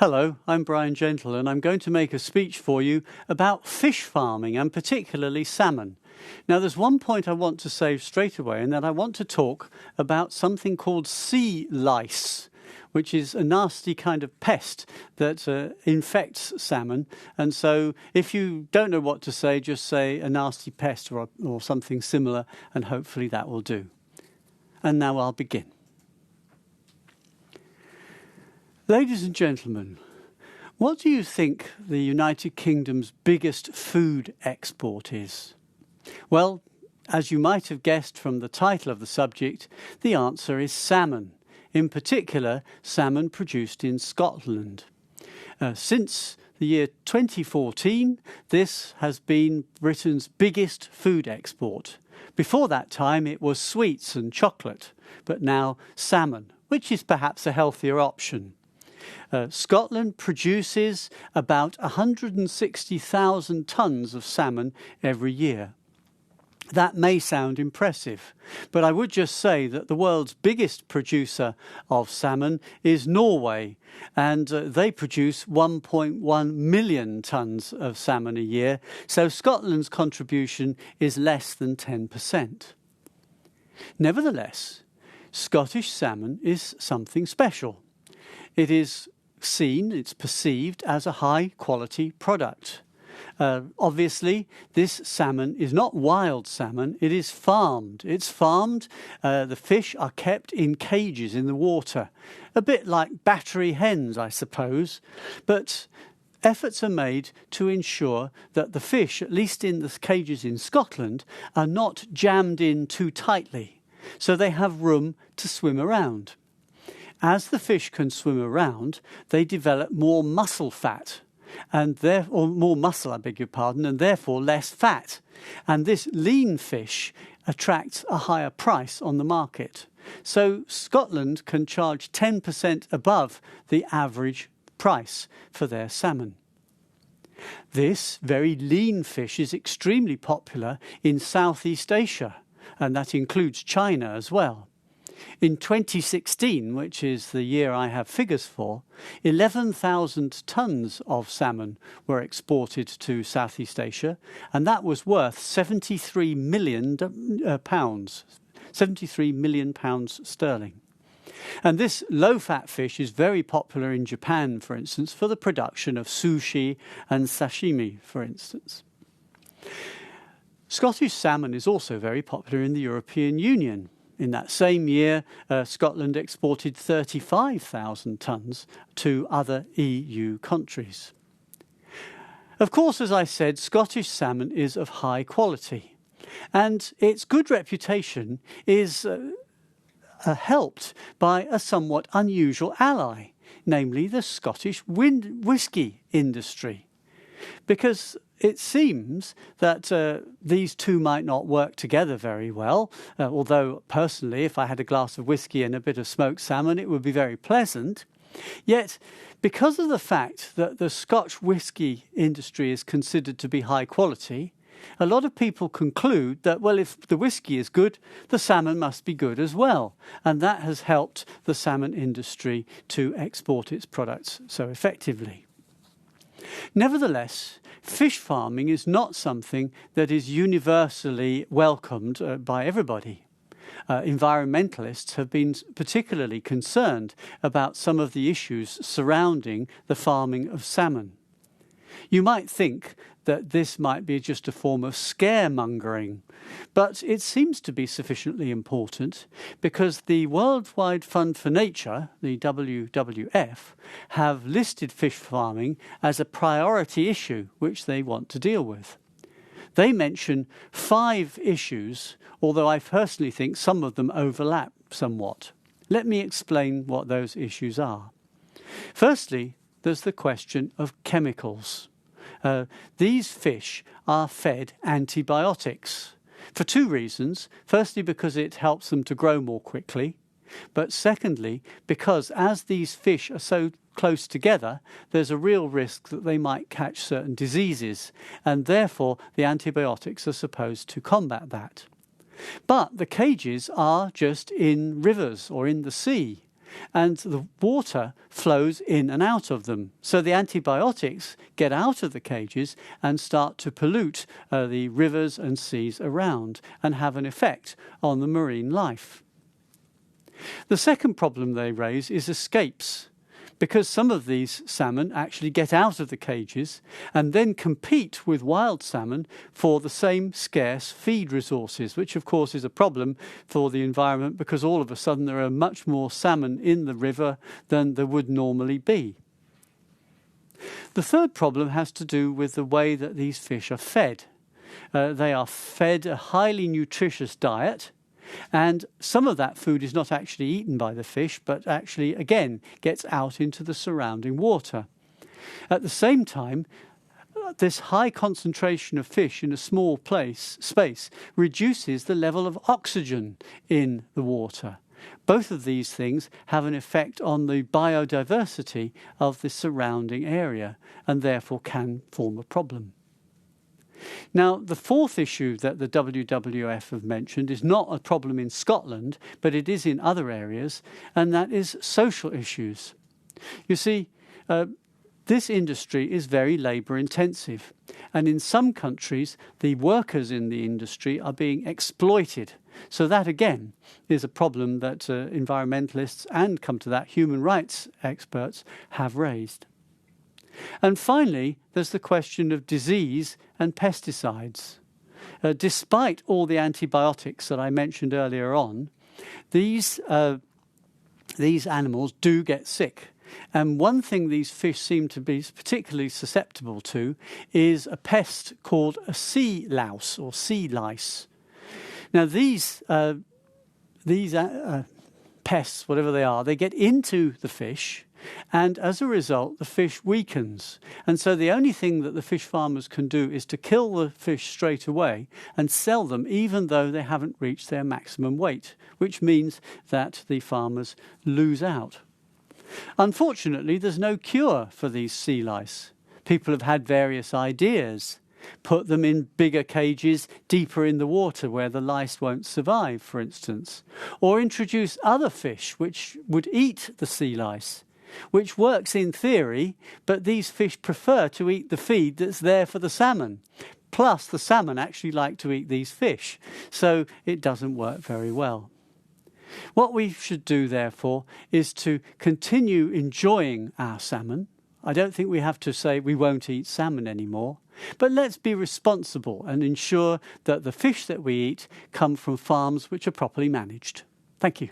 Hello, I'm Brian Gentle and I'm going to make a speech for you about fish farming and particularly salmon. Now there's one point I want to say straight away, and that I want to talk about something called sea lice, which is a nasty kind of pest that infects salmon. And so if you don't know what to say, just say a nasty pest or something similar, and hopefully that will do. And now I'll begin. Ladies and gentlemen, what do you think the United Kingdom's biggest food export is? Well, as you might have guessed from the title of the subject, the answer is salmon. In particular, salmon produced in Scotland. Since the year 2014, this has been Britain's biggest food export. Before that time, it was sweets and chocolate, but now salmon, which is perhaps a healthier option. Scotland produces about 160,000 tonnes of salmon every year. That may sound impressive, but I would just say that the world's biggest producer of salmon is Norway, and they produce 1.1 million tonnes of salmon a year, so Scotland's contribution is less than 10%. Nevertheless, Scottish salmon is something special. It is it's perceived as a high-quality product. Obviously, this salmon is not wild salmon, it is farmed. It's farmed, the fish are kept in cages in the water, a bit like battery hens, I suppose. But efforts are made to ensure that the fish, at least in the cages in Scotland, are not jammed in too tightly, so they have room to swim around. As the fish can swim around, they develop more muscle fat, and more muscle, I beg your pardon, and therefore less fat. And this lean fish attracts a higher price on the market. So Scotland can charge 10% above the average price for their salmon. This very lean fish is extremely popular in Southeast Asia, and that includes China as well. In 2016, which is the year I have figures for, 11,000 tonnes of salmon were exported to Southeast Asia, and that was worth £73 million, 73 million pounds sterling. And this low-fat fish is very popular in Japan, for instance, for the production of sushi and sashimi, for instance. Scottish salmon is also very popular in the European Union. In that same year, Scotland exported 35,000 tonnes to other EU countries. Of course, as I said, Scottish salmon is of high quality, and its good reputation is helped by a somewhat unusual ally, namely the Scottish whisky industry. Because it seems that these two might not work together very well, although personally, if I had a glass of whisky and a bit of smoked salmon, it would be very pleasant. Yet, because of the fact that the Scotch whisky industry is considered to be high quality, a lot of people conclude that, well, if the whisky is good, the salmon must be good as well. And that has helped the salmon industry to export its products so effectively. Nevertheless, fish farming is not something that is universally welcomed by everybody. Environmentalists have been particularly concerned about some of the issues surrounding the farming of salmon. You might think that this might be just a form of scaremongering, but it seems to be sufficiently important because the Worldwide Fund for Nature, the WWF, have listed fish farming as a priority issue which they want to deal with. They mention 5 issues, although I personally think some of them overlap somewhat. Let me explain what those issues are. Firstly, there's the question of chemicals. These fish are fed antibiotics for 2 reasons. Firstly, because it helps them to grow more quickly. But secondly, because as these fish are so close together, there's a real risk that they might catch certain diseases, and therefore the antibiotics are supposed to combat that. But the cages are just in rivers or in the sea, and the water flows in and out of them. So the antibiotics get out of the cages and start to pollute the rivers and seas around and have an effect on the marine life. The second problem they raise is escapes, because some of these salmon actually get out of the cages and then compete with wild salmon for the same scarce feed resources, which of course is a problem for the environment because all of a sudden there are much more salmon in the river than there would normally be. The third problem has to do with the way that these fish are fed. They are fed a highly nutritious diet, and some of that food is not actually eaten by the fish, but actually, again, gets out into the surrounding water. At the same time, this high concentration of fish in a small space reduces the level of oxygen in the water. Both of these things have an effect on the biodiversity of the surrounding area and therefore can form a problem. Now, the fourth issue that the WWF have mentioned is not a problem in Scotland, but it is in other areas, and that is social issues. You see, this industry is very labour intensive, and in some countries the workers in the industry are being exploited. So that again is a problem that environmentalists and, come to that, human rights experts have raised. And finally, there's the question of disease and pesticides. Despite all the antibiotics that I mentioned earlier on, these animals do get sick. And one thing these fish seem to be particularly susceptible to is a pest called a sea louse or sea lice. Now these pests, whatever they are, they get into the fish, and as a result the fish weakens. And so the only thing that the fish farmers can do is to kill the fish straight away and sell them even though they haven't reached their maximum weight, which means that the farmers lose out. Unfortunately, there's no cure for these sea lice. People have had various ideas. Put them in bigger cages deeper in the water where the lice won't survive, for instance. Or introduce other fish which would eat the sea lice, which works in theory, but these fish prefer to eat the feed that's there for the salmon. Plus, the salmon actually like to eat these fish, so it doesn't work very well. What we should do, therefore, is to continue enjoying our salmon. I don't think we have to say we won't eat salmon anymore, but let's be responsible and ensure that the fish that we eat come from farms which are properly managed. Thank you.